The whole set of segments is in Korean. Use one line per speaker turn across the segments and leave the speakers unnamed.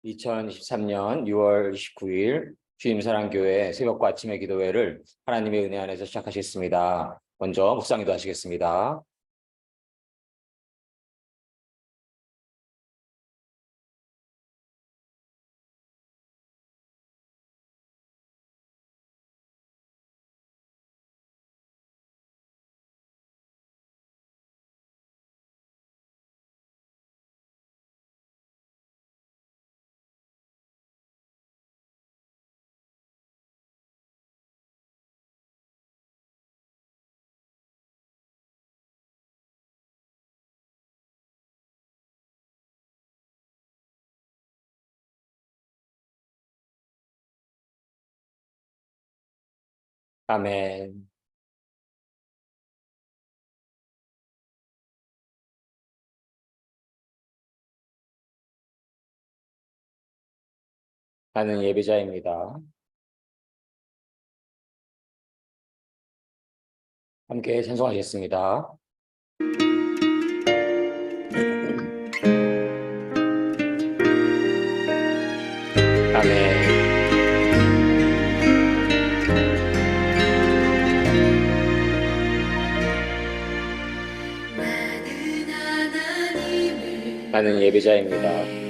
2023년 6월 29일 주임사랑교회 새벽과 아침의 기도회를 하나님의 은혜 안에서 시작하시겠습니다. 먼저 묵상기도 하시겠습니다. 아멘. 나는 예배자입니다. 함께 찬송하시겠습니다. 아멘. 나는 예배자입니다.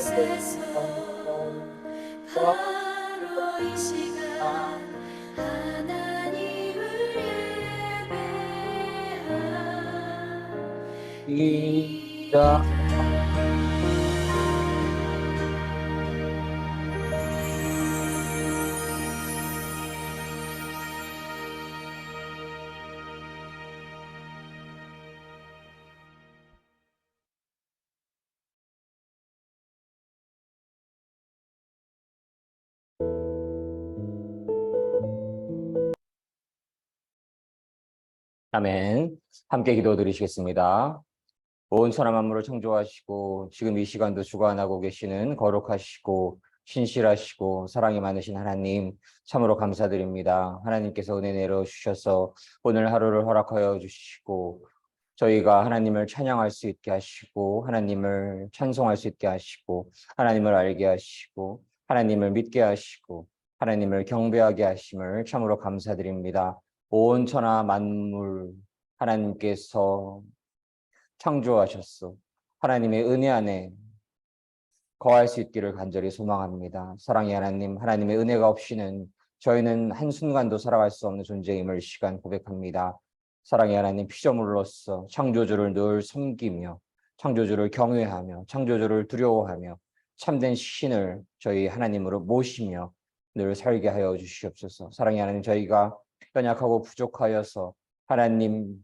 이곳에서 바로 이 시간 하나님을 예배합니다.
아멘. 함께 기도 드리시겠습니다. 온 천하 만물을 창조하시고 지금 이 시간도 주관하고 계시는 거룩하시고 신실하시고 사랑이 많으신 하나님 참으로 감사드립니다. 하나님께서 은혜 내려 주셔서 오늘 하루를 허락하여 주시고 저희가 하나님을 찬양할 수 있게 하시고 하나님을 찬송할 수 있게 하시고 하나님을 알게 하시고 하나님을 믿게 하시고 하나님을 경배하게 하심을 참으로 감사드립니다. 온 천하 만물 하나님께서 창조하셨소. 하나님의 은혜 안에 거할 수 있기를 간절히 소망합니다. 사랑의 하나님, 하나님의 은혜가 없이는 저희는 한순간도 살아갈 수 없는 존재임을 이 시간 고백합니다. 사랑의 하나님, 피조물로서 창조주를 늘 섬기며 창조주를 경외하며 창조주를 두려워하며 참된 신을 저희 하나님으로 모시며 늘 살게 하여 주시옵소서. 사랑의 하나님, 저희가 연약하고 부족하여서 하나님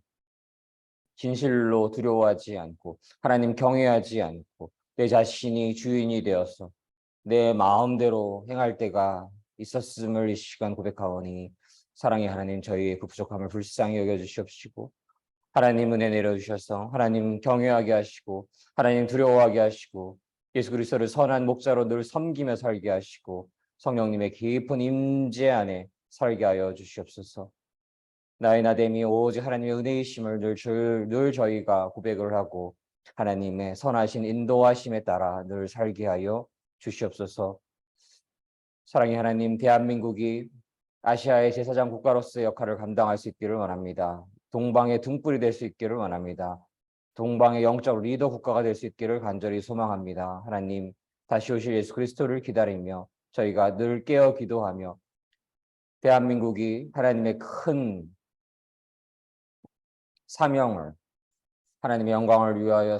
진실로 두려워하지 않고 하나님 경외하지 않고 내 자신이 주인이 되어서 내 마음대로 행할 때가 있었음을 이 시간 고백하오니 사랑의 하나님 저희의 그 부족함을 불쌍히 여겨주시옵시고 하나님 은혜 내려주셔서 하나님 경외하게 하시고 하나님 두려워하게 하시고 예수 그리스도를 선한 목자로 늘 섬기며 살게 하시고 성령님의 깊은 임재 안에 살게 하여 주시옵소서. 나의 나됨이 오직 하나님의 은혜이심을 늘 저희가 고백을 하고 하나님의 선하신 인도하심에 따라 늘 살게 하여 주시옵소서. 사랑의 하나님, 대한민국이 아시아의 제사장 국가로서의 역할을 감당할 수 있기를 원합니다. 동방의 등불이 될 수 있기를 원합니다. 동방의 영적 리더 국가가 될 수 있기를 간절히 소망합니다. 하나님, 다시 오실 예수 그리스도를 기다리며 저희가 늘 깨어 기도하며 대한민국이 하나님의 큰 사명을 하나님의 영광을 위하여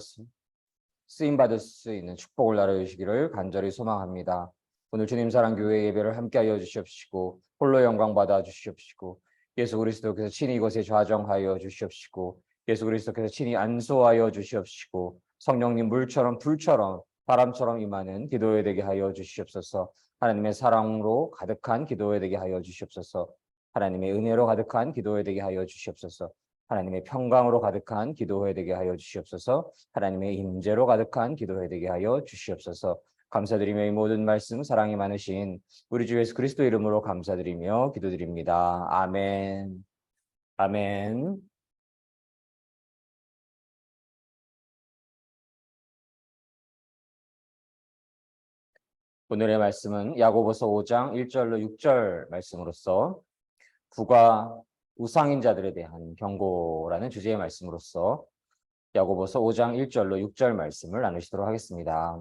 쓰임받을 수 있는 축복을 나눠주시기를 간절히 소망합니다. 오늘 주님 사랑교회 예배를 함께하여 주시옵시고 홀로 영광 받아 주시옵시고 예수 그리스도께서 친히 이곳에 좌정하여 주시옵시고 예수 그리스도께서 친히 안수하여 주시옵시고 성령님 물처럼 불처럼 바람처럼 임하는 기도회 되게 하여 주시옵소서. 하나님의 사랑으로 가득한 기도회 되게 하여 주시옵소서. 하나님의 은혜로 가득한 기도회 되게 하여 주시옵소서. 하나님의 평강으로 가득한 기도회 되게 하여 주시옵소서. 하나님의 임재로 가득한 기도회 되게 하여 주시옵소서. 감사드리며 이 모든 말씀 사랑이 많으신 우리 주 예수 그리스도 이름으로 감사드리며 기도드립니다. 아멘. 아멘. 오늘의 말씀은 야고보서 5장 1절로 6절 말씀으로서 부가 우상인 자들에 대한 경고라는 주제의 말씀으로서 야고보서 5장 1절로 6절 말씀을 나누시도록 하겠습니다.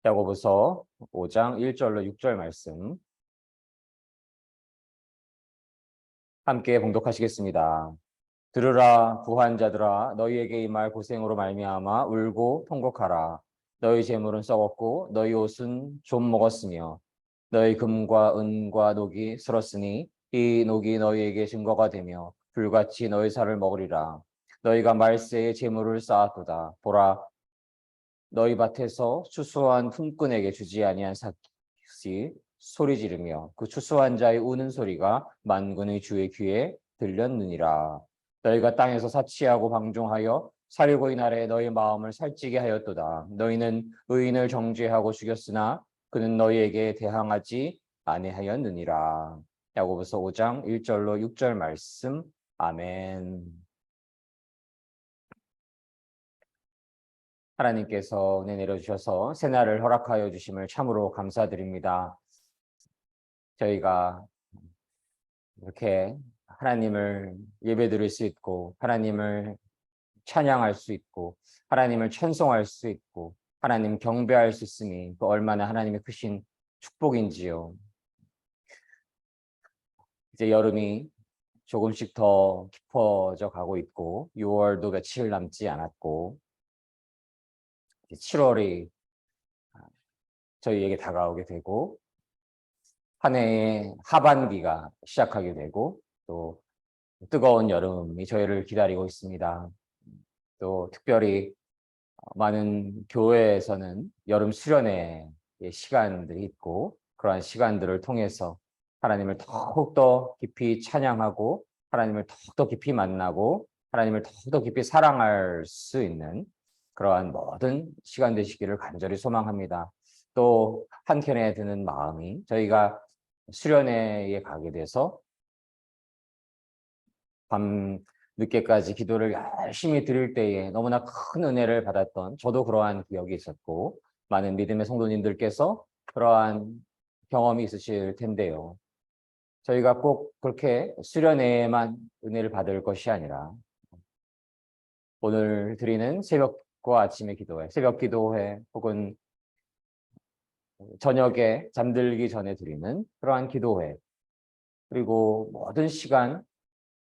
야고보서 5장 1절로 6절 말씀 함께 봉독하시겠습니다. 들으라 부한 자들아 너희에게 이 말 고생으로 말미암아 울고 통곡하라. 너희 재물은 썩었고 너희 옷은 좀 먹었으며 너희 금과 은과 녹이 슬었으니 이 녹이 너희에게 증거가 되며 불같이 너희 살을 먹으리라. 너희가 말세에 재물을 쌓았도다. 보라 너희 밭에서 추수한 품꾼에게 주지 아니한 삭시 소리 지르며 그 추수한 자의 우는 소리가 만군의 주의 귀에 들렸느니라. 너희가 땅에서 사치하고 방종하여 살고 이 날에 너희 마음을 살찌게 하였도다. 너희는 의인을 정죄하고 죽였으나 그는 너희에게 대항하지 아니하였느니라. 야고보서 5장 1절로 6절 말씀. 아멘. 하나님께서 은혜 내려주셔서 새날을 허락하여 주심을 참으로 감사드립니다. 저희가 이렇게 하나님을 예배드릴 수 있고 하나님을 찬양할 수 있고 하나님을 찬송할 수 있고 하나님 경배할 수 있으니 그 얼마나 하나님의 크신 축복인지요. 이제 여름이 조금씩 더 깊어져 가고 있고 6월도 며칠 남지 않았고 7월이 저희에게 다가오게 되고 한 해의 하반기가 시작하게 되고 또 뜨거운 여름이 저희를 기다리고 있습니다. 또 특별히 많은 교회에서는 여름 수련회의 시간들이 있고 그러한 시간들을 통해서 하나님을 더욱더 깊이 찬양하고 하나님을 더욱더 깊이 만나고 하나님을 더욱더 깊이 사랑할 수 있는 그러한 모든 시간 되시기를 간절히 소망합니다. 또 한켠에 드는 마음이 저희가 수련회에 가게 돼서 밤 늦게까지 기도를 열심히 드릴 때에 너무나 큰 은혜를 받았던 저도 그러한 기억이 있었고 많은 믿음의 성도님들께서 그러한 경험이 있으실 텐데요. 저희가 꼭 그렇게 수련회에만 은혜를 받을 것이 아니라 오늘 드리는 새벽과 아침의 기도회, 새벽 기도회 혹은 저녁에 잠들기 전에 드리는 그러한 기도회 그리고 모든 시간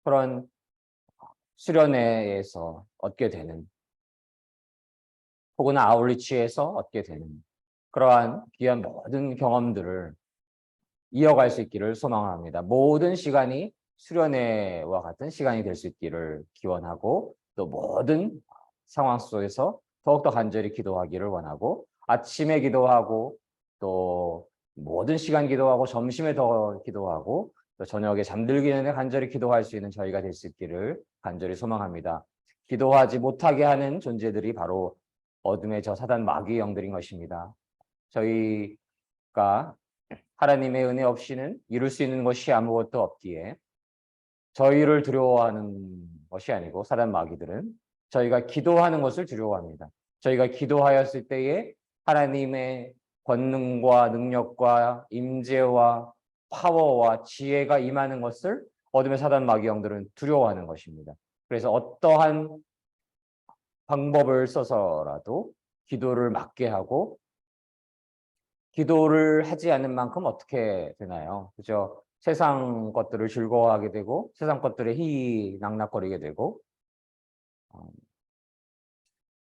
그런 수련회에서 얻게 되는 혹은 아울리치에서 얻게 되는 그러한 귀한 모든 경험들을 이어갈 수 있기를 소망합니다. 모든 시간이 수련회와 같은 시간이 될 수 있기를 기원하고 또 모든 상황 속에서 더욱더 간절히 기도하기를 원하고 아침에 기도하고 또 모든 시간 기도하고 점심에 더 기도하고 또 저녁에 잠들기 전에 간절히 기도할 수 있는 저희가 될 수 있기를 간절히 소망합니다. 기도하지 못하게 하는 존재들이 바로 어둠의 저 사단 마귀의 영들인 것입니다. 저희가 하나님의 은혜 없이는 이룰 수 있는 것이 아무것도 없기에 저희를 두려워하는 것이 아니고 사단 마귀들은 저희가 기도하는 것을 두려워합니다. 저희가 기도하였을 때에 하나님의 권능과 능력과 임재와 파워와 지혜가 임하는 것을 어둠의 사단 마귀 영들은 두려워하는 것입니다. 그래서 어떠한 방법을 써서라도 기도를 막게 하고 기도를 하지 않는 만큼 어떻게 되나요? 그죠? 세상 것들을 즐거워하게 되고 세상 것들에 희희낙낙거리게 되고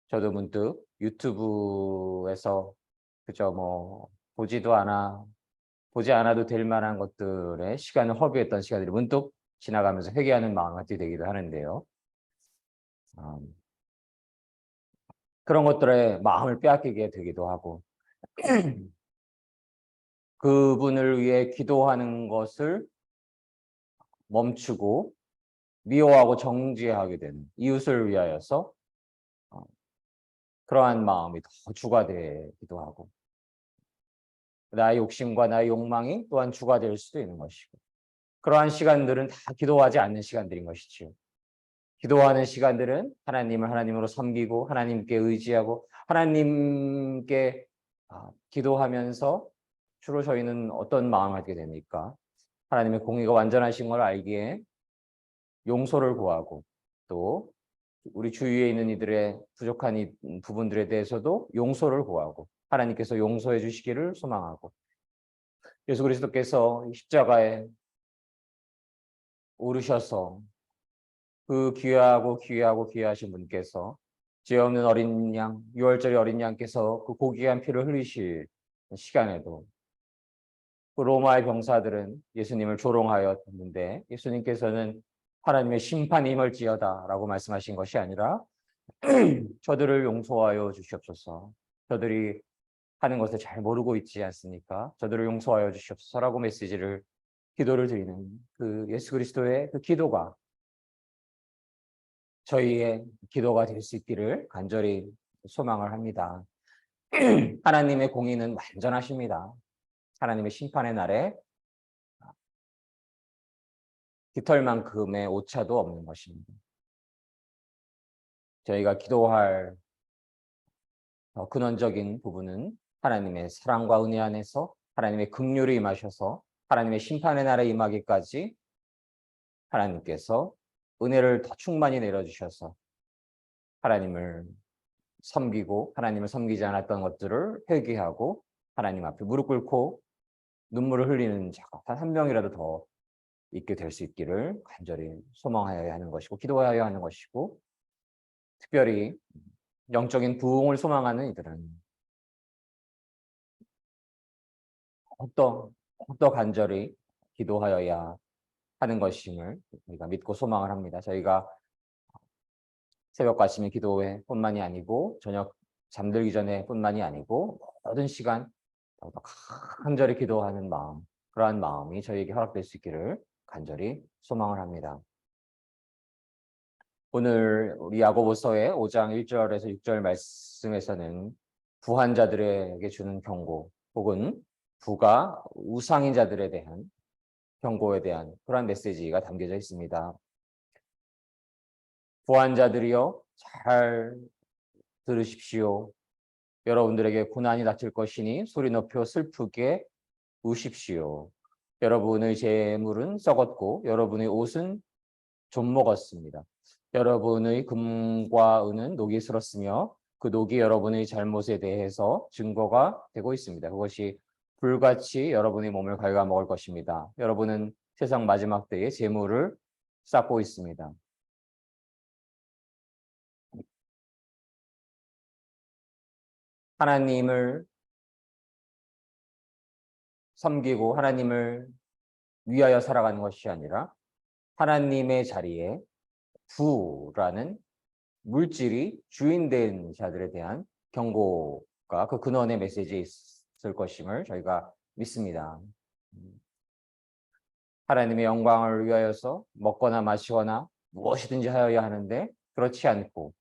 저도 문득 유튜브에서 그죠? 뭐 보지 않아도 될 만한 것들에 시간을 허비했던 시간들이 문득 지나가면서 회개하는 마음이 되기도 하는데요. 그런 것들에 마음을 빼앗기게 되기도 하고 그분을 위해 기도하는 것을 멈추고 미워하고 정죄하게 되는 이웃을 위하여서 그러한 마음이 더 주가 되기도 하고 나의 욕심과 나의 욕망이 또한 주가 될 수도 있는 것이고 그러한 시간들은 다 기도하지 않는 시간들인 것이지요. 기도하는 시간들은 하나님을 하나님으로 섬기고 하나님께 의지하고 하나님께 기도하면서 주로 저희는 어떤 마음을 하게 됩니까? 하나님의 공의가 완전하신 걸 알기에 용서를 구하고 또 우리 주위에 있는 이들의 부족한 부분들에 대해서도 용서를 구하고 하나님께서 용서해 주시기를 소망하고 예수 그리스도께서 십자가에 오르셔서 그 귀하신 분께서 죄 없는 어린 양, 유월절의 어린 양께서 그 고귀한 피를 흘리실 시간에도 그 로마의 병사들은 예수님을 조롱하였는데 예수님께서는 하나님의 심판이 임할지어다라고 말씀하신 것이 아니라 저들을 용서하여 주시옵소서. 저들이 하는 것을 잘 모르고 있지 않습니까? 저들을 용서하여 주시옵소서라고 기도를 드리는 그 예수 그리스도의 그 기도가 저희의 기도가 될 수 있기를 간절히 소망을 합니다. 하나님의 공의는 완전하십니다. 하나님의 심판의 날에 깃털만큼의 오차도 없는 것입니다. 저희가 기도할 근원적인 부분은 하나님의 사랑과 은혜 안에서 하나님의 긍휼이 임하셔서 하나님의 심판의 날에 임하기까지 하나님께서 은혜를 더 충만히 내려주셔서 하나님을 섬기고 하나님을 섬기지 않았던 것들을 회개하고 하나님 앞에 무릎 꿇고 눈물을 흘리는 자가 단 한 명이라도 더 있게 될 수 있기를 간절히 소망하여야 하는 것이고 기도하여야 하는 것이고, 특별히 영적인 부흥을 소망하는 이들은 더욱더 간절히 기도하여야 하는 것임을 우리가 믿고 소망을 합니다. 저희가 새벽 아침에 기도회 뿐만이 아니고 저녁 잠들기 전에 뿐만이 아니고 모든 시간 더욱더 간절히 기도하는 마음, 그러한 마음이 저희에게 허락될 수 있기를 간절히 소망을 합니다. 오늘 우리 야고보서의 5장 1절에서 6절 말씀에서는 부한 자들에게 주는 경고 혹은 부가 우상인 자들에 대한 경고에 대한 그러한 메시지가 담겨져 있습니다. 부한 자들이여 잘 들으십시오. 여러분들에게 고난이 닥칠 것이니 소리 높여 슬프게 우십시오. 여러분의 재물은 썩었고 여러분의 옷은 좀 먹었습니다. 여러분의 금과 은은 녹이 슬었으며 그 녹이 여러분의 잘못에 대해서 증거가 되고 있습니다. 그것이 불같이 여러분의 몸을 갉아먹을 것입니다. 여러분은 세상 마지막 때에 재물을 쌓고 있습니다. 하나님을 섬기고 하나님을 위하여 살아가는 것이 아니라 하나님의 자리에 부라는 물질이 주인된 자들에 대한 경고가 그 근원의 메시지에 있을 것임을 저희가 믿습니다. 하나님의 영광을 위하여서 먹거나 마시거나 무엇이든지 하여야 하는데 그렇지 않고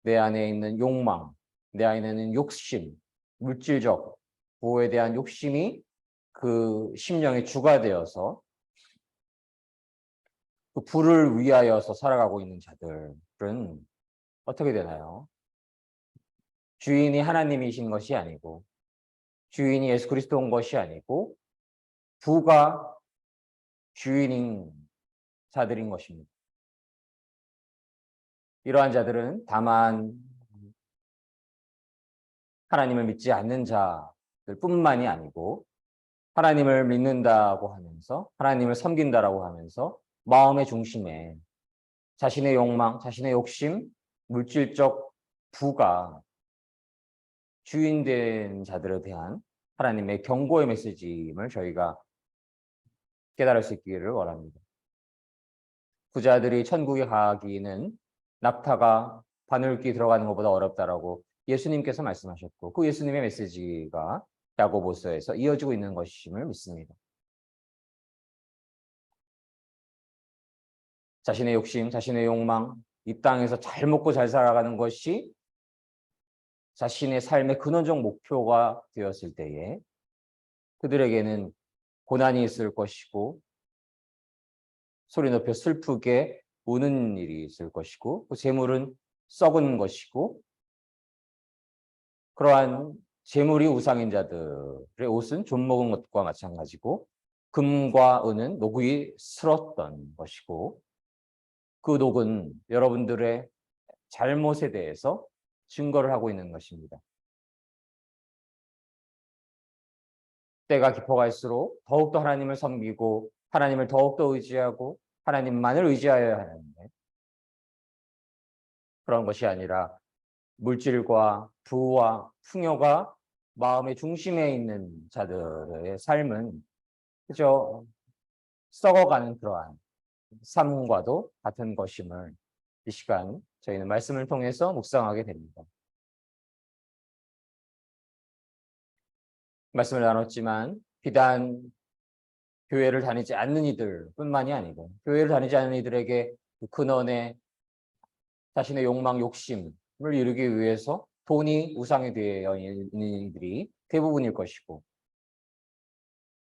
내 안에 있는 욕망, 내 안에 있는 욕심, 물질적 부에 대한 욕심이 그 심령의 주가 되어서 그 부를 위하여서 살아가고 있는 자들은 어떻게 되나요? 주인이 하나님이신 것이 아니고 주인이 예수 그리스도인 것이 아니고 부가 주인인 자들인 것입니다. 이러한 자들은 다만 하나님을 믿지 않는 자들뿐만이 아니고 하나님을 믿는다고 하면서 하나님을 섬긴다라고 하면서 마음의 중심에 자신의 욕망, 자신의 욕심, 물질적 부가 주인된 자들에 대한 하나님의 경고의 메시지임을 저희가 깨달을 수 있기를 원합니다. 부자들이 천국에 가기는 낙타가 바늘귀 들어가는 것보다 어렵다라고 예수님께서 말씀하셨고 그 예수님의 메시지가 야고보서에서 이어지고 있는 것임을 믿습니다. 자신의 욕심, 자신의 욕망, 이 땅에서 잘 먹고 잘 살아가는 것이 자신의 삶의 근원적 목표가 되었을 때에 그들에게는 고난이 있을 것이고 소리 높여 슬프게 우는 일이 있을 것이고 그 재물은 썩은 것이고 그러한 재물이 우상인 자들의 옷은 좀 먹은 것과 마찬가지고 금과 은은 녹이 슬었던 것이고 그 녹은 여러분들의 잘못에 대해서 증거를 하고 있는 것입니다. 때가 깊어갈수록 더욱더 하나님을 섬기고 하나님을 더욱더 의지하고 하나님만을 의지하여야 하는데 그런 것이 아니라 물질과 부와 풍요가 마음의 중심에 있는 자들의 삶은 그저 썩어가는 그러한 삶과도 같은 것임을 이 시간 저희는 말씀을 통해서 묵상하게 됩니다. 말씀을 나눴지만 비단 교회를 다니지 않는 이들뿐만이 아니고 교회를 다니지 않는 이들에게 그 근원의 자신의 욕망, 욕심을 이루기 위해서 돈이 우상이 되어 있는 이들이 대부분일 것이고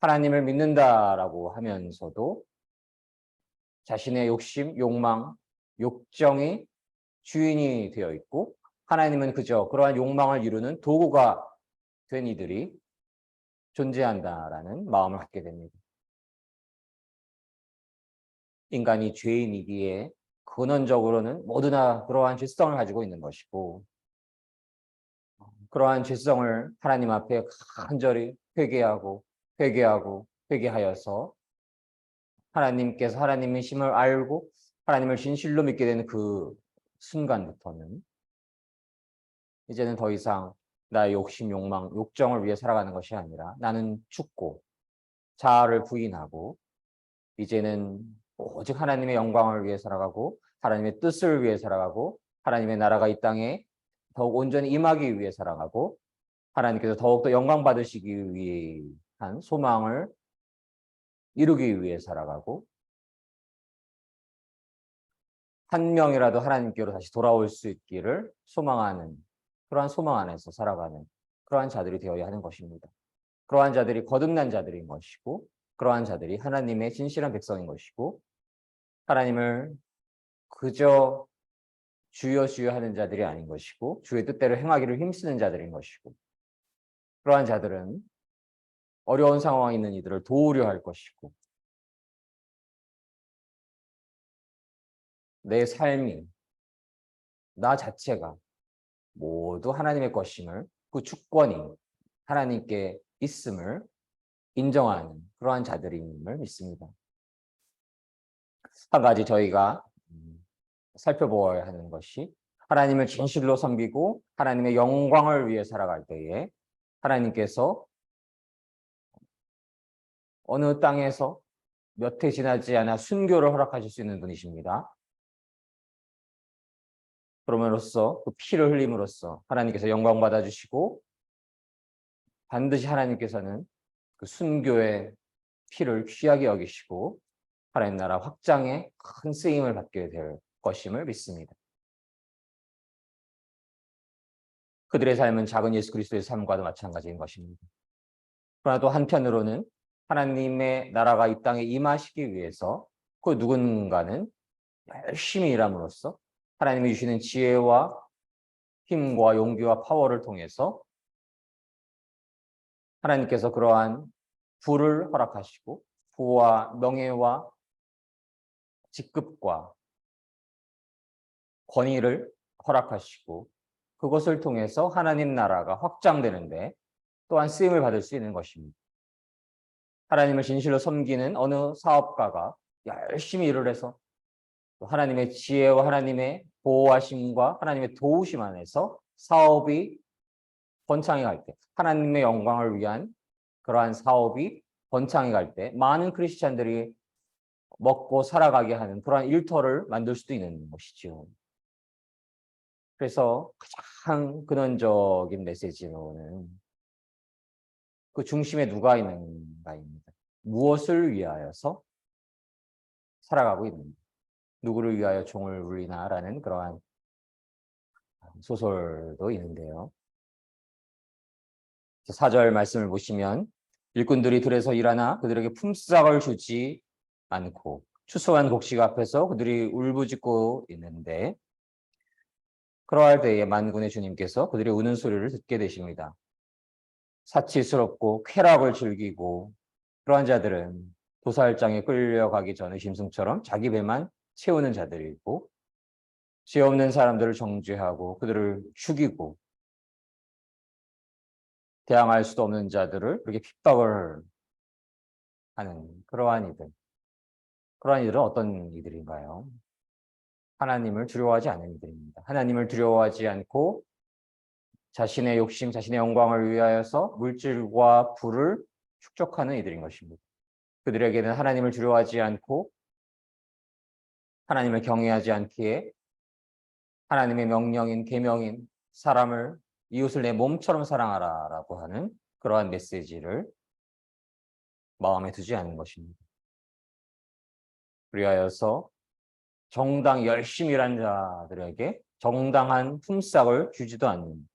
하나님을 믿는다라고 하면서도 자신의 욕심, 욕망, 욕정이 주인이 되어 있고 하나님은 그저 그러한 욕망을 이루는 도구가 된 이들이 존재한다라는 마음을 갖게 됩니다. 인간이 죄인이기에 근원적으로는 모두나 그러한 죄성을 가지고 있는 것이고 그러한 죄성을 하나님 앞에 간절히 회개하여서 하나님께서 하나님의 심을 알고 하나님을 진실로 믿게 되는 그 순간부터는 이제는 더 이상 나의 욕심, 욕망, 욕정을 위해 살아가는 것이 아니라 나는 죽고 자아를 부인하고 이제는 오직 하나님의 영광을 위해 살아가고 하나님의 뜻을 위해 살아가고 하나님의 나라가 이 땅에 더욱 온전히 임하기 위해 살아가고 하나님께서 더욱더 영광 받으시기 위한 소망을 이루기 위해 살아가고 한 명이라도 하나님께로 다시 돌아올 수 있기를 소망하는 그러한 소망 안에서 살아가는 그러한 자들이 되어야 하는 것입니다. 그러한 자들이 거듭난 자들인 것이고 그러한 자들이 하나님의 진실한 백성인 것이고 하나님을 그저 주여 주여 하는 자들이 아닌 것이고 주의 뜻대로 행하기를 힘쓰는 자들인 것이고 그러한 자들은 어려운 상황에 있는 이들을 도우려 할 것이고 내 삶이 나 자체가 모두 하나님의 것임을 그 주권이 하나님께 있음을 인정하는 그러한 자들임을 믿습니다. 한 가지 저희가 살펴보아야 하는 것이 하나님을 진실로 섬기고 하나님의 영광을 위해 살아갈 때에 하나님께서 어느 땅에서 몇 해 지나지 않아 순교를 허락하실 수 있는 분이십니다. 그럼으로써 그 피를 흘림으로써 하나님께서 영광 받아주시고 반드시 하나님께서는 그 순교의 피를 귀하게 여기시고 하나님 나라 확장에 큰 쓰임을 받게 될 것임을 믿습니다. 그들의 삶은 작은 예수 그리스도의 삶과도 마찬가지인 것입니다. 그러나 또 한편으로는 하나님의 나라가 이 땅에 임하시기 위해서 그 누군가는 열심히 일함으로써 하나님이 주시는 지혜와 힘과 용기와 파워를 통해서 하나님께서 그러한 부를 허락하시고 부와 명예와 직급과 권위를 허락하시고 그것을 통해서 하나님 나라가 확장되는데 또한 쓰임을 받을 수 있는 것입니다. 하나님을 진실로 섬기는 어느 사업가가 열심히 일을 해서 하나님의 지혜와 하나님의 보호하심과 하나님의 도우심 안에서 사업이 번창해 갈 때, 하나님의 영광을 위한 그러한 사업이 번창해 갈 때 많은 크리스찬들이 먹고 살아가게 하는 그러한 일터를 만들 수도 있는 것이죠. 그래서 가장 근원적인 메시지로는 그 중심에 누가 있는가입니다. 무엇을 위하여서 살아가고 있는가. 누구를 위하여 종을 울리나라는 그러한 소설도 있는데요. 4절 말씀을 보시면 일꾼들이 들에서 일하나 그들에게 품삯을 주지 않고 추수한 곡식 앞에서 그들이 울부짖고 있는데 그러할 때에 만군의 주님께서 그들의 우는 소리를 듣게 되십니다. 사치스럽고 쾌락을 즐기고 그러한 자들은 도살장에 끌려가기 전에 짐승처럼 자기 배만 채우는 자들이고 죄 없는 사람들을 정죄하고 그들을 죽이고 대항할 수도 없는 자들을 그렇게 핍박을 하는 그러한 이들. 그러한 이들은 어떤 이들인가요? 하나님을 두려워하지 않는 이들입니다. 하나님을 두려워하지 않고 자신의 욕심, 자신의 영광을 위하여서 물질과 부를 축적하는 이들인 것입니다. 그들에게는 하나님을 두려워하지 않고 하나님을 경외하지 않기에 하나님의 명령인 계명인 사람을 이웃을 내 몸처럼 사랑하라라고 하는 그러한 메시지를 마음에 두지 않는 것입니다. 그리하여서 정당 열심히 일한 자들에게 정당한 품삯을 주지도 않는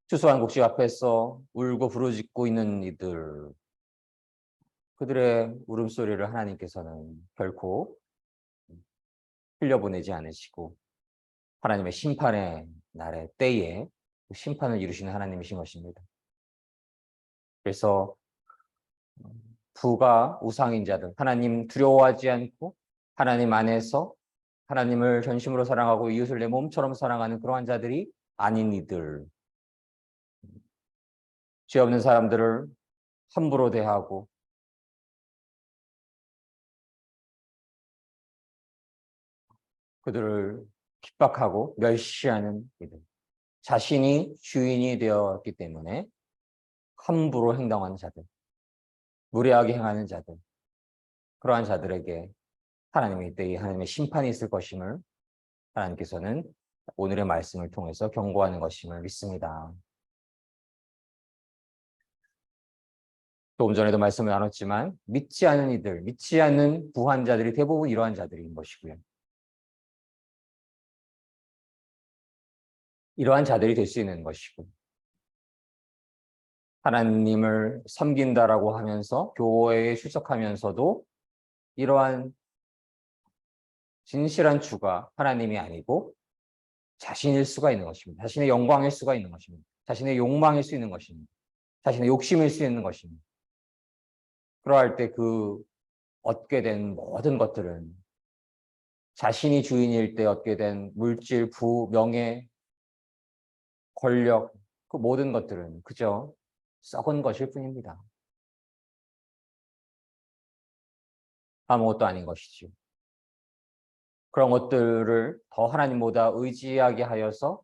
추수한 곡식 앞에서 울고 부르짖고 있는 이들 그들의 울음소리를 하나님께서는 결코 흘려보내지 않으시고 하나님의 심판의 날의 때에 심판을 이루시는 하나님이신 것입니다. 그래서 부가 우상인 자들, 하나님 두려워하지 않고 하나님 안에서 하나님을 전심으로 사랑하고 이웃을 내 몸처럼 사랑하는 그러한 자들이 아닌 이들, 죄 없는 사람들을 함부로 대하고 그들을 핍박하고 멸시하는 이들, 자신이 주인이 되었기 때문에 함부로 행동하는 자들, 무례하게 행하는 자들, 그러한 자들에게 하나님의 이때에 하나님의 심판이 있을 것임을 하나님께서는 오늘의 말씀을 통해서 경고하는 것임을 믿습니다. 조금 전에도 말씀을 나눴지만 믿지 않는 이들, 믿지 않는 부한자들이 대부분 이러한 자들인 것이고요. 이러한 자들이 될 수 있는 것이고 하나님을 섬긴다라고 하면서 교회에 출석하면서도 이러한 진실한 주가 하나님이 아니고 자신일 수가 있는 것입니다. 자신의 영광일 수가 있는 것입니다. 자신의 욕망일 수 있는 것입니다. 자신의 욕심일 수 있는 것입니다. 그러할 때 그 얻게 된 모든 것들은 자신이 주인일 때 얻게 된 물질, 부, 명예, 권력, 그 모든 것들은 그저 썩은 것일 뿐입니다. 아무것도 아닌 것이죠. 그런 것들을 더 하나님보다 의지하게 하여서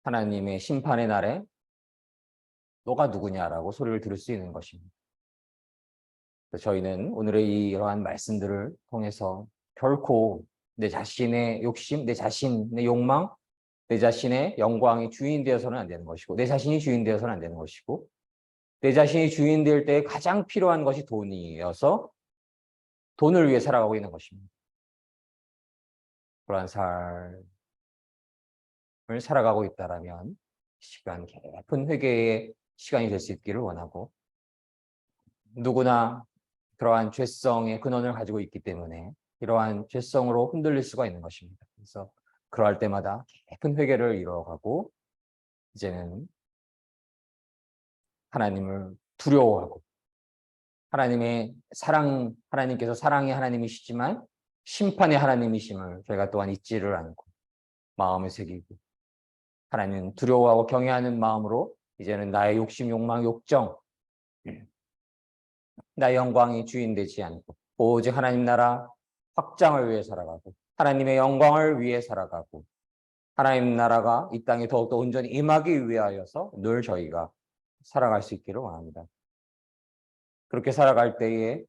하나님의 심판의 날에 너가 누구냐라고 소리를 들을 수 있는 것입니다. 저희는 오늘의 이러한 말씀들을 통해서 결코 내 자신의 욕심, 내 자신의 욕망, 내 자신의 영광이 주인 되어서는 안 되는 것이고 내 자신이 주인 되어서는 안 되는 것이고 내 자신이 주인 될 때 가장 필요한 것이 돈이어서 돈을 위해 살아가고 있는 것입니다. 그러한 삶을 살아가고 있다라면 시간 깊은 회개의 시간이 될 수 있기를 원하고 누구나 그러한 죄성의 근원을 가지고 있기 때문에 이러한 죄성으로 흔들릴 수가 있는 것입니다. 그래서 그러할 때마다 깊은 회개를 이루어가고 이제는 하나님을 두려워하고 하나님의 사랑, 하나님께서 사랑의 하나님이시지만 심판의 하나님이심을 저희가 또한 잊지를 않고 마음에 새기고 하나님 두려워하고 경외하는 마음으로 이제는 나의 욕심, 욕망, 욕정, 나의 영광이 주인 되지 않고 오직 하나님 나라 확장을 위해 살아가고 하나님의 영광을 위해 살아가고 하나님 나라가 이 땅에 더욱더 온전히 임하기 위하여서 늘 저희가 살아갈 수 있기를 원합니다. 그렇게 살아갈 때에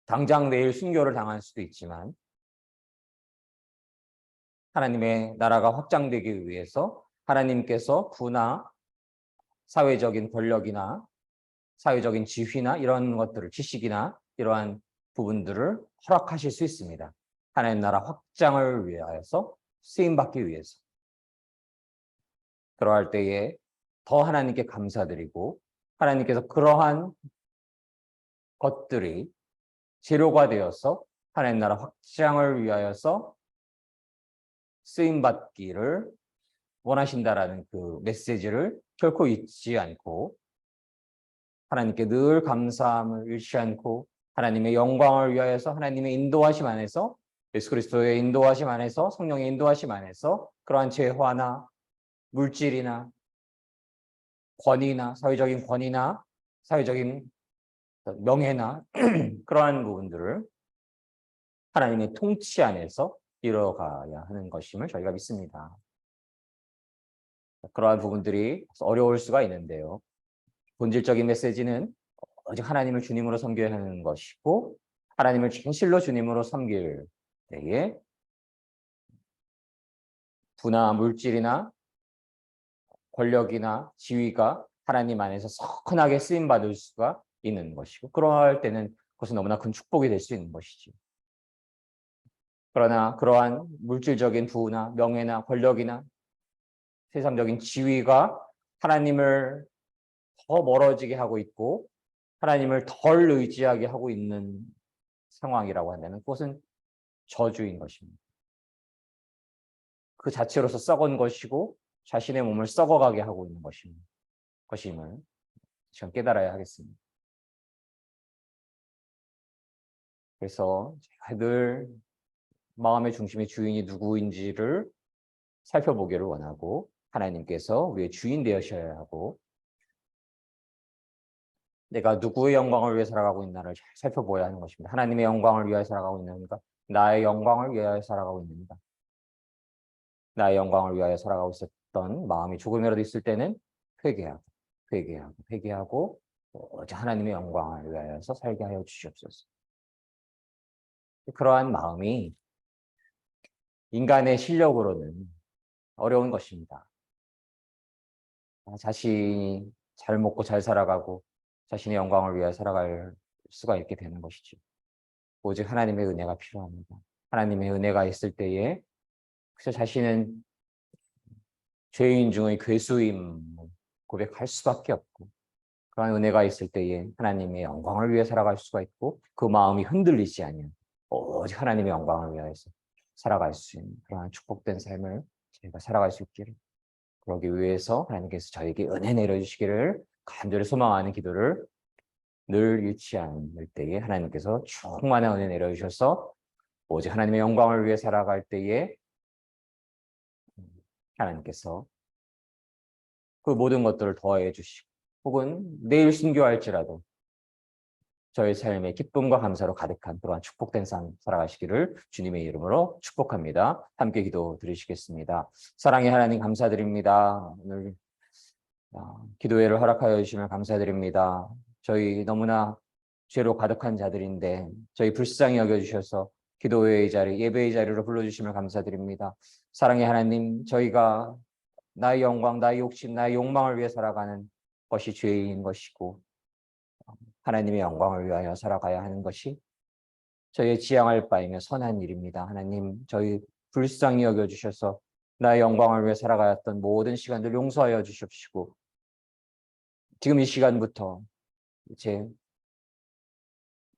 당장 내일 순교를 당할 수도 있지만 하나님의 나라가 확장되기 위해서 하나님께서 부나 사회적인 권력이나 사회적인 지위나 이런 것들을 지식이나 이러한 부분들을 허락하실 수 있습니다. 하나님 나라 확장을 위하여서 쓰임받기 위해서. 그러할 때에 더 하나님께 감사드리고 하나님께서 그러한 것들이 재료가 되어서 하나님 나라 확장을 위하여서 쓰임받기를 원하신다라는 그 메시지를 결코 잊지 않고 하나님께 늘 감사함을 잃지 않고 하나님의 영광을 위하여서 하나님의 인도하심 안에서 예수 그리스도의 인도하심 안에서 성령의 인도하심 안에서 그러한 재화나 물질이나 권위나 사회적인 권위나 사회적인 명예나 그러한 부분들을 하나님의 통치 안에서 이뤄가야 하는 것임을 저희가 믿습니다. 그러한 부분들이 어려울 수가 있는데요. 본질적인 메시지는 오직 하나님을 주님으로 섬겨야 하는 것이고 하나님을 진실로 주님으로 섬길 때에 부나 물질이나 권력이나 지위가 하나님 안에서 선하게 쓰임받을 수가 있는 것이고 그러할 때는 그것은 너무나 큰 축복이 될 수 있는 것이죠. 그러나 그러한 물질적인 부나 명예나 권력이나 세상적인 지위가 하나님을 더 멀어지게 하고 있고 하나님을 덜 의지하게 하고 있는 상황이라고 한다면 그것은 저주인 것입니다. 그 자체로서 썩은 것이고 자신의 몸을 썩어가게 하고 있는 것임을 지금 깨달아야 하겠습니다. 그래서 제가 늘 마음의 중심의 주인이 누구인지를 살펴보기를 원하고 하나님께서 우리의 주인 되셔야 하고 내가 누구의 영광을 위해 살아가고 있나를 잘 살펴보아야 하는 것입니다. 하나님의 영광을 위하여 살아가고 있는가? 나의 영광을 위하여 살아가고 있는가? 나의 영광을 위하여 살아가고 있었던 마음이 조금이라도 있을 때는 회개하고 오직 하나님의 영광을 위하여서 살게 하여 주시옵소서. 그러한 마음이 인간의 실력으로는 어려운 것입니다. 자신이 잘 먹고 잘 살아가고 자신의 영광을 위하여 살아갈 수가 있게 되는 것이죠. 오직 하나님의 은혜가 필요합니다. 하나님의 은혜가 있을 때에 그저 자신은 죄인 중의 괴수임 고백할 수밖에 없고 그러한 은혜가 있을 때에 하나님의 영광을 위해 살아갈 수가 있고 그 마음이 흔들리지 않는 오직 하나님의 영광을 위하여서 살아갈 수 있는 그러한 축복된 삶을 저희가 살아갈 수 있기를 그러기 위해서 하나님께서 저에게 은혜 내려주시기를 간절히 소망하는 기도를 늘 잃지 않을 때에 하나님께서 충만한 은혜 내려주셔서 오직 하나님의 영광을 위해 살아갈 때에 하나님께서 그 모든 것들을 더해 주시고 혹은 내일 순교할지라도 저의 삶에 기쁨과 감사로 가득한 그러한 축복된 삶 살아가시기를 주님의 이름으로 축복합니다. 함께 기도 드리시겠습니다. 사랑의 하나님 감사드립니다. 오늘 기도회를 허락하여 주시면 감사드립니다. 저희 너무나 죄로 가득한 자들인데 저희 불쌍히 여겨주셔서 기도회의 자리, 예배의 자리로 불러주시면 감사드립니다. 사랑의 하나님, 저희가 나의 영광, 나의 욕심, 나의 욕망을 위해 살아가는 것이 죄인 것이고 하나님의 영광을 위하여 살아가야 하는 것이 저희의 지향할 바이며 선한 일입니다. 하나님, 저희 불쌍히 여겨주셔서 나의 영광을 위해 살아가야 했던 모든 시간들 용서하여 주십시고 지금 이 시간부터 이제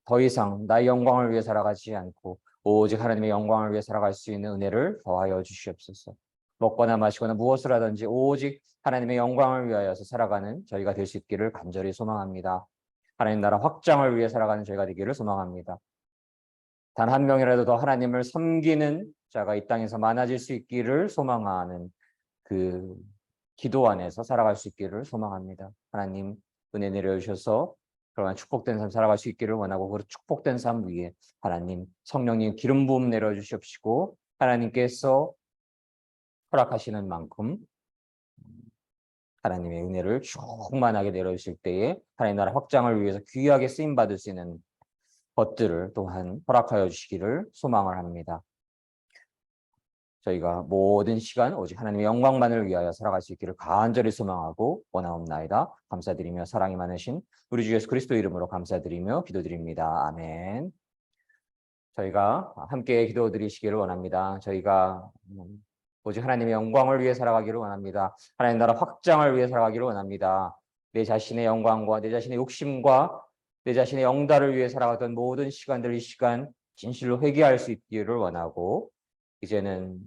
더 이상 나의 영광을 위해 살아가지 않고 오직 하나님의 영광을 위해 살아갈 수 있는 은혜를 더하여 주시옵소서. 먹거나 마시거나 무엇을 하든지 오직 하나님의 영광을 위하여서 살아가는 저희가 될 수 있기를 간절히 소망합니다. 하나님 나라 확장을 위해 살아가는 저희가 되기를 소망합니다. 단 한 명이라도 더 하나님을 섬기는 자가 이 땅에서 많아질 수 있기를 소망하는 그 기도 안에서 살아갈 수 있기를 소망합니다. 하나님 은혜 내려주셔서 그러한 축복된 삶 살아갈 수 있기를 원하고 그 축복된 삶 위에 하나님 성령님 기름 부음 내려주십시고 하나님께서 허락하시는 만큼 하나님의 은혜를 충만하게 내려주실 때에 하나님 나라 확장을 위해서 귀하게 쓰임받을 수 있는 것들을 또한 허락하여 주시기를 소망을 합니다. 저희가 모든 시간 오직 하나님의 영광만을 위하여 살아갈 수 있기를 간절히 소망하고 원하옵나이다. 감사드리며 사랑이 많으신 우리 주 예수 그리스도 이름으로 감사드리며 기도드립니다. 아멘. 저희가 함께 기도드리시기를 원합니다. 저희가 오직 하나님의 영광을 위해 살아가기를 원합니다. 하나님 나라 확장을 위해 살아가기를 원합니다. 내 자신의 영광과 내 자신의 욕심과 내 자신의 영달을 위해 살아가던 모든 시간들 이 시간 진실로 회개할 수 있기를 원하고 이제는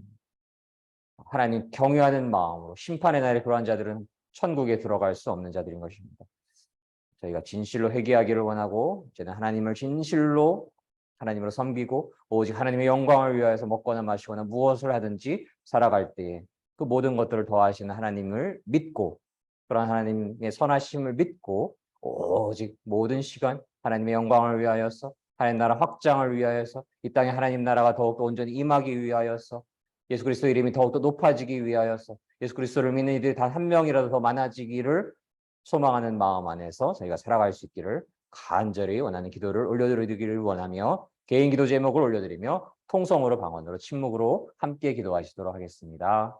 하나님 경외하는 마음으로 심판의 날에 그러한 자들은 천국에 들어갈 수 없는 자들인 것입니다. 저희가 진실로 회개하기를 원하고 이제는 하나님을 진실로 하나님으로 섬기고 오직 하나님의 영광을 위하여서 먹거나 마시거나 무엇을 하든지 살아갈 때에 그 모든 것들을 더하시는 하나님을 믿고 그런 하나님의 선하심을 믿고 오직 모든 시간 하나님의 영광을 위하여서 하나님 나라 확장을 위하여서 이 땅에 하나님 나라가 더욱더 온전히 임하기 위하여서 예수 그리스도 이름이 더욱더 높아지기 위하여서 예수 그리스도를 믿는 이들이 단 한 명이라도 더 많아지기를 소망하는 마음 안에서 저희가 살아갈 수 있기를 간절히 원하는 기도를 올려드리기를 원하며 개인 기도 제목을 올려드리며 통성으로 방언으로 침묵으로 함께 기도하시도록 하겠습니다.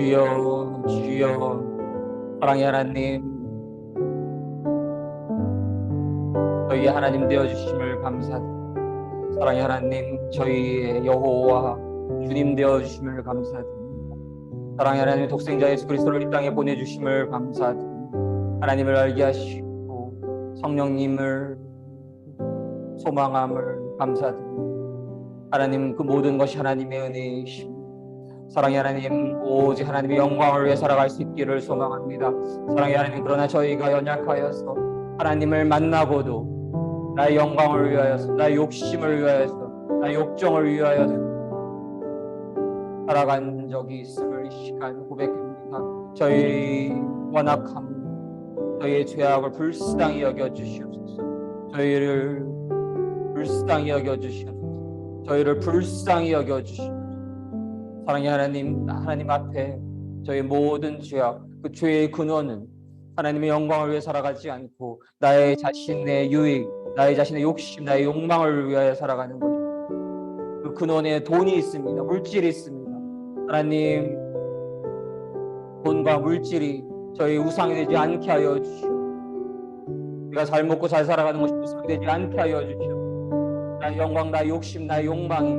주여 주여 사랑의 하나님, 저희 하나님 되어주심을 감사드립니다. 사랑의 하나님, 저희의 여호와 주님 되어주심을 감사드립니다. 사랑의 하나님, 독생자 예수 그리스도를 이 땅에 보내주심을 감사드립니다. 하나님을 알게 하시고 성령님을 소망함을 감사드립니다. 하나님, 그 모든 것이 하나님의 은혜이십니다. 사랑의 하나님, 오직 하나님의 영광을 위해 살아갈 수 있기를 소망합니다. 사랑의 하나님, 그러나 저희가 연약하여서 하나님을 만나고도 나의 영광을 위하여서, 나의 욕심을 위하여서, 나의 욕정을 위하여서 살아간 적이 있음을 이 시간 고백합니다. 저희 완악함, 저희의 죄악을 불쌍히 여겨주시옵소서. 저희를 불쌍히 여겨주시옵소서. 저희를 불쌍히 여겨주시옵소서. 사랑의 하나님, 하나님 앞에 저희 모든 죄악, 그 죄의 근원은 하나님의 영광을 위해 살아가지 않고 나의 자신의 유익, 나의 자신의 욕심, 나의 욕망을 위하여 살아가는 것입니다. 그 근원에 돈이 있습니다. 물질이 있습니다. 하나님, 돈과 물질이 저희 우상이 되지 않게 하여 주시오. 우리가 잘 먹고 잘 살아가는 것이 우상이 되지 않게 하여 주시오. 나의 영광, 나의 욕심, 나의 욕망이,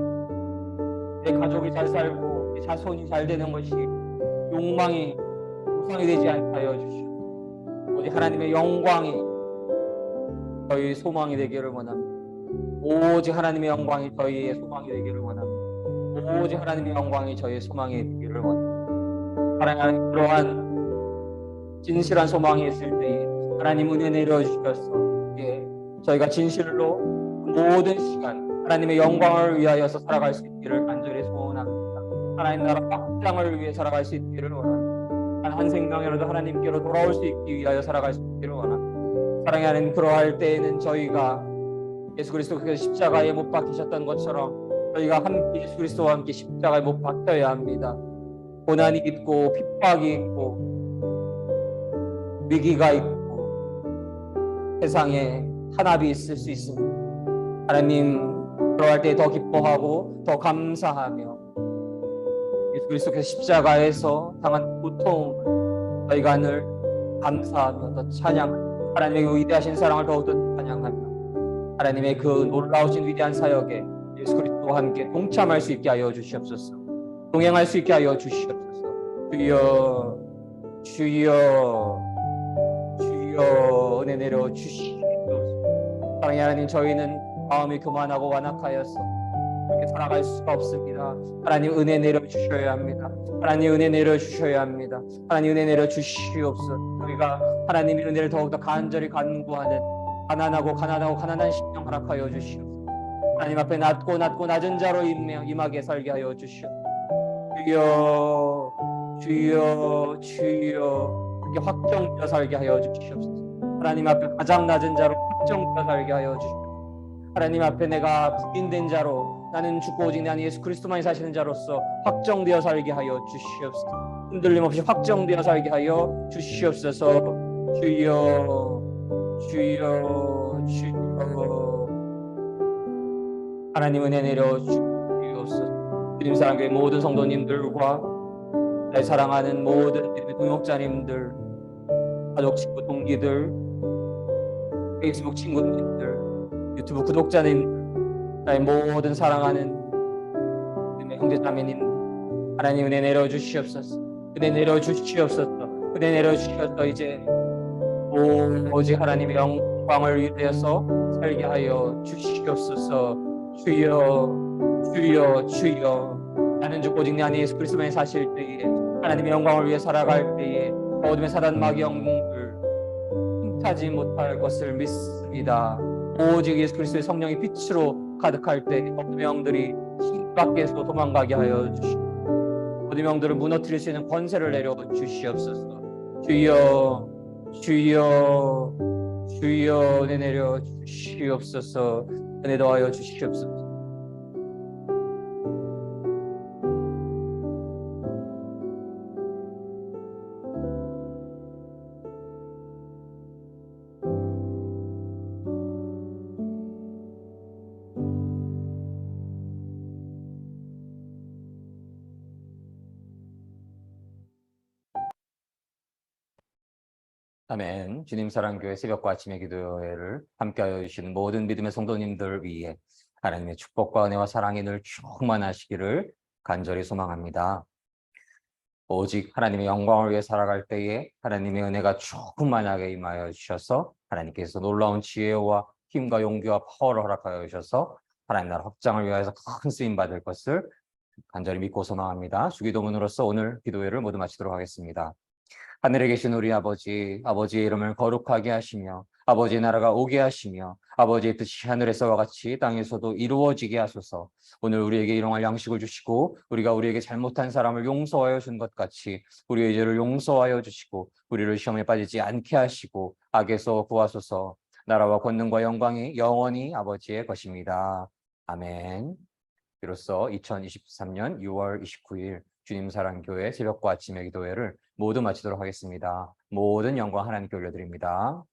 내 가족이 잘 살고 내 자손이 잘 되는 것이 욕망이 우상이 되지 않게 하여 주시오. 오직 하나님의 영광이 저희의 소망이 되기를 원합니다. 오직 하나님의 영광이 저희의 소망이 되기를 원합니다. 오직 하나님의 영광이 저희의 소망이 되기를 원합니다. 하나님, 그러한 진실한 소망이 있을 때에 하나님 은혜 내려주셔서 저희가 진실로 모든 시간 하나님의 영광을 위하여서 살아갈 수 있기를 간절히 소원합니다. 하나님 나라 확장을 위해 살아갈 수 있기를 원합니다. 한 생명이라도 하나님께로 돌아올 수 있기 위하여 살아갈 수 있기를 원합니다. 사랑의 하나님, 그러할 때에는 저희가 예수 그리스도께서 십자가에 못 박히셨던 것처럼 저희가 함께 예수 그리스도와 함께 십자가에 못 박혀야 합니다. 고난이 있고 핍박이 있고 위기가 있고 세상에 탄압이 있을 수 있습니다. 하나님, 그러할 때 더 기뻐하고 더 감사하며 예수 그리스도께서 십자가에서 당한 고통을 저희가 늘 감사하며 더 찬양하며 하나님의 그 위대하신 사랑을 더욱더 찬양하며 하나님의 그 놀라우신 위대한 사역에 예수 그리스도와 함께 동참할 수 있게 하여 주시옵소서. 동행할 수 있게 하여 주시옵소서. 주여 주여 주여 은혜 내려 주시옵소서. 사랑의 하나님, 저희는 마음이 교만하고 완악하여서 그렇게 살아갈 수가 없습니다. 하나님 은혜 내려 주셔야 합니다. 하나님 은혜 내려 주셔야 합니다. 하나님 은혜 내려 주시옵소서. 저희가 하나님의 은혜를 더욱더 간절히 간구하는 가난한 심령 허락하여 주시옵소서. 하나님 앞에 낮고 낮은 자로 임하게 살게 하여 주시옵소서. 주여 주여 주여, 이렇게 확정되어 살게 하여 주시옵소서. 하나님 앞에 가장 낮은 자로 확정되어 살게 하여 주시옵소서. 하나님 앞에 내가 부인된 자로, 나는 죽고 오직 나는 예수 그리스도만이 사시는 자로서 확정되어 살게 하여 주시옵소서. 흔들림 없이 확정되어 살게 하여 주시옵소서. 주여 주여 주여, 하나님 은혜 내려 주시옵소서. 주님 사랑교회 모든 성도님들과 날 사랑하는 모든 동역자님들, 가족 친구 동기들, 페이스북 친구님들, 유튜브 구독자님들, 나의 모든 사랑하는 형제자매님들, 하나님 은혜 내려 주시옵소서. 은혜 내려 주시옵소서. 은혜 내려 주셔서 이제 오직 하나님의 영광을 위하여서 살게 하여 주시옵소서. 주여 주여 주여, 나는 죽고 오직 내 안에 예수 그리스도만이 사실 때에 하나님의 영광을 위해 살아갈 때에 어둠의 사단 마귀 영웅을 흠타지 못할 것을 믿습니다. 오직 예수 그리스도의 성령이 빛으로 가득할 때 어둠의 영들이 신 밖에서 도망가게 하여 주시고 어둠의 영들을 무너뜨릴 수 있는 권세를 내려 주시옵소서. 주여 주여 주여, 은혜 내려 주시옵소서. 은혜 더하여 주시옵소서. 아멘. 주님 사랑교회 새벽과 아침의 기도회를 함께하여 주시는 모든 믿음의 성도님들 위해 하나님의 축복과 은혜와 사랑이 늘 충만하시기를 간절히 소망합니다. 오직 하나님의 영광을 위해 살아갈 때에 하나님의 은혜가 충만하게 임하여 주셔서 하나님께서 놀라운 지혜와 힘과 용기와 파워를 허락하여 주셔서 하나님 나라 확장을 위하여서 큰 쓰임 받을 것을 간절히 믿고 소망합니다. 주기도문으로서 오늘 기도회를 모두 마치도록 하겠습니다. 하늘에 계신 우리 아버지, 아버지의 이름을 거룩하게 하시며 아버지의 나라가 오게 하시며 아버지의 뜻이 하늘에서와 같이 땅에서도 이루어지게 하소서. 오늘 우리에게 일용할 양식을 주시고 우리가 우리에게 잘못한 사람을 용서하여 준 것 같이 우리의 죄를 용서하여 주시고 우리를 시험에 빠지지 않게 하시고 악에서 구하소서. 나라와 권능과 영광이 영원히 아버지의 것입니다. 아멘. 이로써 2023년 6월 29일 주님 사랑교회 새벽과 아침의 기도회를 모두 마치도록 하겠습니다. 모든 영광 하나님께 올려드립니다.